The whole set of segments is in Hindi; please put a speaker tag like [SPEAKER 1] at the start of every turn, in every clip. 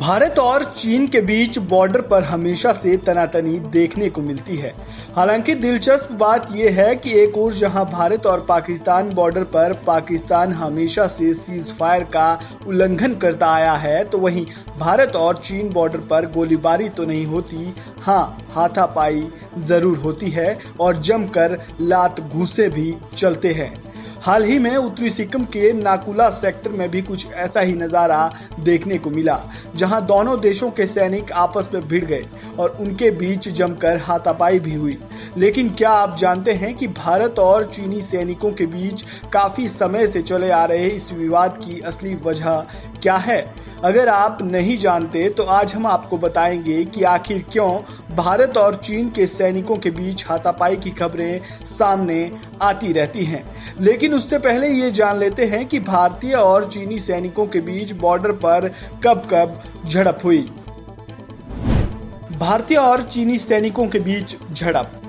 [SPEAKER 1] भारत और चीन के बीच बॉर्डर पर हमेशा से तनातनी देखने को मिलती है। हालांकि दिलचस्प बात यह है कि एक ओर जहां भारत और पाकिस्तान बॉर्डर पर पाकिस्तान हमेशा से सीज फायर का उल्लंघन करता आया है, तो वहीं भारत और चीन बॉर्डर पर गोलीबारी तो नहीं होती, हाँ हाथापाई जरूर होती है और जमकर लात घूंसे भी चलते हैं। हाल ही में उत्तरी सिक्किम के नाकुला सेक्टर में भी कुछ ऐसा ही नजारा देखने को मिला, जहां दोनों देशों के सैनिक आपस में भिड़ गए और उनके बीच जमकर हाथापाई भी हुई। लेकिन क्या आप जानते हैं कि भारत और चीनी सैनिकों के बीच काफी समय से चले आ रहे इस विवाद की असली वजह क्या है? अगर आप नहीं जानते तो आज हम आपको बताएंगे कि आखिर क्यों भारत और चीन के सैनिकों के बीच हाथापाई की खबरें सामने आती रहती हैं। लेकिन उससे पहले ये जान लेते हैं कि भारतीय और चीनी सैनिकों के बीच बॉर्डर पर कब कब झड़प हुई। भारतीय और चीनी सैनिकों के बीच झड़प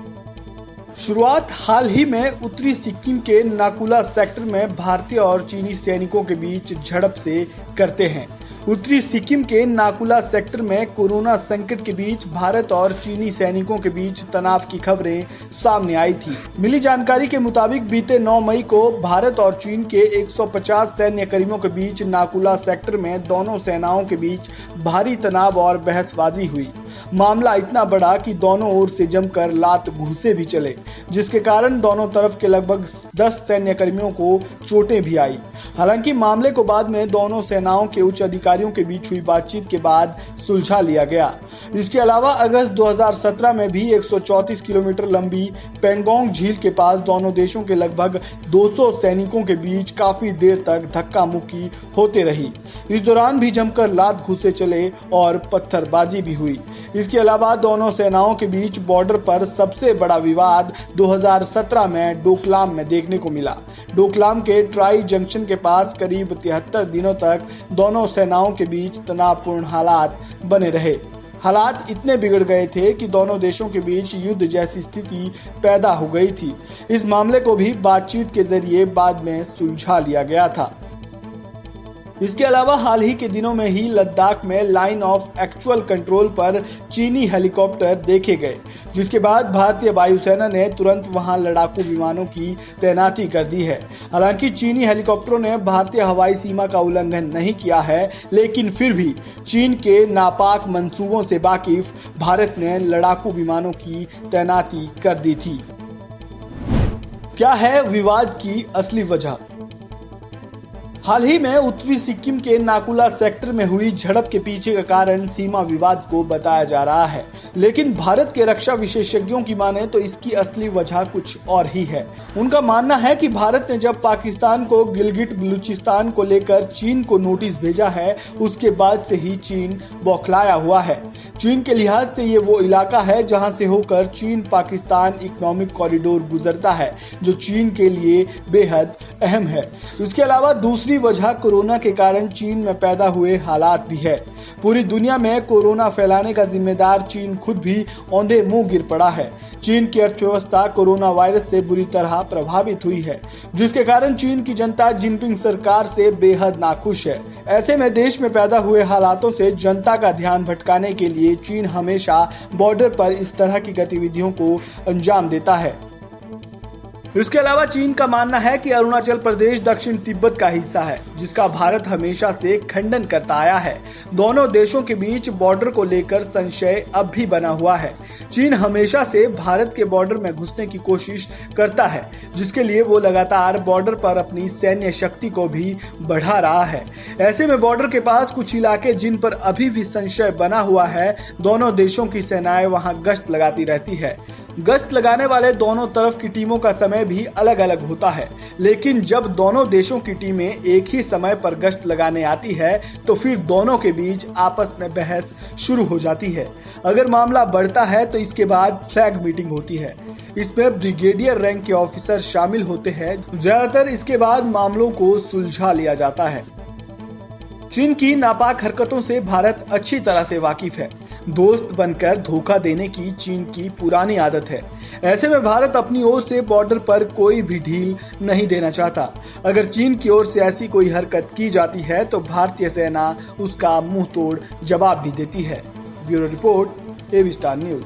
[SPEAKER 1] शुरुआत हाल ही में उत्तरी सिक्किम के नाकुला सेक्टर में भारतीय और चीनी सैनिकों के बीच झड़प से करते हैं। उत्तरी सिक्किम के नाकुला सेक्टर में कोरोना संकट के बीच भारत और चीनी सैनिकों के बीच तनाव की खबरें सामने आई थी। मिली जानकारी के मुताबिक बीते 9 मई को भारत और चीन के 150 सैन्य कर्मियों के बीच नाकुला सेक्टर में दोनों सेनाओं के बीच भारी तनाव और बहसबाजी हुई। मामला इतना बड़ा कि दोनों ओर से जमकर लात घूंसे भी चले, जिसके कारण दोनों तरफ के लगभग 10 सैन्य कर्मियों को चोटें भी आई। हालांकि मामले को बाद में दोनों सेनाओं के उच्च अधिकारियों के बीच हुई बातचीत के बाद सुलझा लिया गया। इसके अलावा अगस्त 2017 में भी 134 किलोमीटर लंबी पेंगोंग झील के पास दोनों देशों के लगभग 200 सैनिकों के बीच काफी देर तक धक्का मुक्की होते रही। इस दौरान भी जमकर लात घूंसे चले और पत्थरबाजी भी हुई। इसके अलावा दोनों सेनाओं के बीच बॉर्डर पर सबसे बड़ा विवाद 2017 में डोकलाम में देखने को मिला। डोकलाम के ट्राई जंक्शन के पास करीब 73 दिनों तक दोनों सेनाओं के बीच तनावपूर्ण हालात बने रहे। हालात इतने बिगड़ गए थे कि दोनों देशों के बीच युद्ध जैसी स्थिति पैदा हो गई थी। इस मामले को भी बातचीत के जरिए बाद में सुलझा लिया गया था। इसके अलावा हाल ही के दिनों में ही लद्दाख में लाइन ऑफ एक्चुअल कंट्रोल पर चीनी हेलीकॉप्टर देखे गए, जिसके बाद भारतीय वायुसेना ने तुरंत वहां लड़ाकू विमानों की तैनाती कर दी है। हालांकि चीनी हेलीकॉप्टरों ने भारतीय हवाई सीमा का उल्लंघन नहीं किया है, लेकिन फिर भी चीन के नापाक मंसूबों से वाकिफ भारत ने लड़ाकू विमानों की तैनाती कर दी थी। क्या है विवाद की असली वजह? हाल ही में उत्तरी सिक्किम के नाकुला सेक्टर में हुई झड़प के पीछे का कारण सीमा विवाद को बताया जा रहा है, लेकिन भारत के रक्षा विशेषज्ञों की माने तो इसकी असली वजह कुछ और ही है। उनका मानना है कि भारत ने जब पाकिस्तान को गिलगिट बलूचिस्तान को लेकर चीन को नोटिस भेजा है, उसके बाद से ही चीन बौखलाया हुआ है। चीन के लिहाज से ये वो इलाका है जहां से होकर चीन पाकिस्तान इकोनॉमिक कॉरिडोर गुजरता है, जो चीन के लिए बेहद अहम है। उसके अलावा दूसरी वजह कोरोना के कारण चीन में पैदा हुए हालात भी है। पूरी दुनिया में कोरोना फैलाने का जिम्मेदार चीन खुद भी औंधे मुंह गिर पड़ा है। चीन की अर्थव्यवस्था कोरोना वायरस से बुरी तरह प्रभावित हुई है, जिसके कारण चीन की जनता जिनपिंग सरकार से बेहद नाखुश है। ऐसे में देश में पैदा हुए हालातों से जनता का ध्यान भटकाने के लिए चीन हमेशा बॉर्डर पर इस तरह की गतिविधियों को अंजाम देता है। इसके अलावा चीन का मानना है कि अरुणाचल प्रदेश दक्षिण तिब्बत का हिस्सा है, जिसका भारत हमेशा से खंडन करता आया है। दोनों देशों के बीच बॉर्डर को लेकर संशय अब भी बना हुआ है। चीन हमेशा से भारत के बॉर्डर में घुसने की कोशिश करता है, जिसके लिए वो लगातार बॉर्डर पर अपनी सैन्य शक्ति को भी बढ़ा रहा है। ऐसे में बॉर्डर के पास कुछ इलाके जिन पर अभी भी संशय बना हुआ है, दोनों देशों की सेनाएं वहां गश्त लगाती रहती है। गश्त लगाने वाले दोनों तरफ की टीमों का समय भी अलग अलग होता है, लेकिन जब दोनों देशों की टीमें एक ही समय पर गश्त लगाने आती है, तो फिर दोनों के बीच आपस में बहस शुरू हो जाती है। अगर मामला बढ़ता है तो इसके बाद फ्लैग मीटिंग होती है। इसमें ब्रिगेडियर रैंक के ऑफिसर शामिल होते हैं। ज्यादातर इसके बाद मामलों को सुलझा लिया जाता है। चीन की नापाक हरकतों से भारत अच्छी तरह से वाकिफ है। दोस्त बनकर धोखा देने की चीन की पुरानी आदत है। ऐसे में भारत अपनी ओर से बॉर्डर पर कोई भी ढील नहीं देना चाहता। अगर चीन की ओर से ऐसी कोई हरकत की जाती है तो भारतीय सेना उसका मुंह तोड़ जवाब भी देती है। Bureau report, AB star news.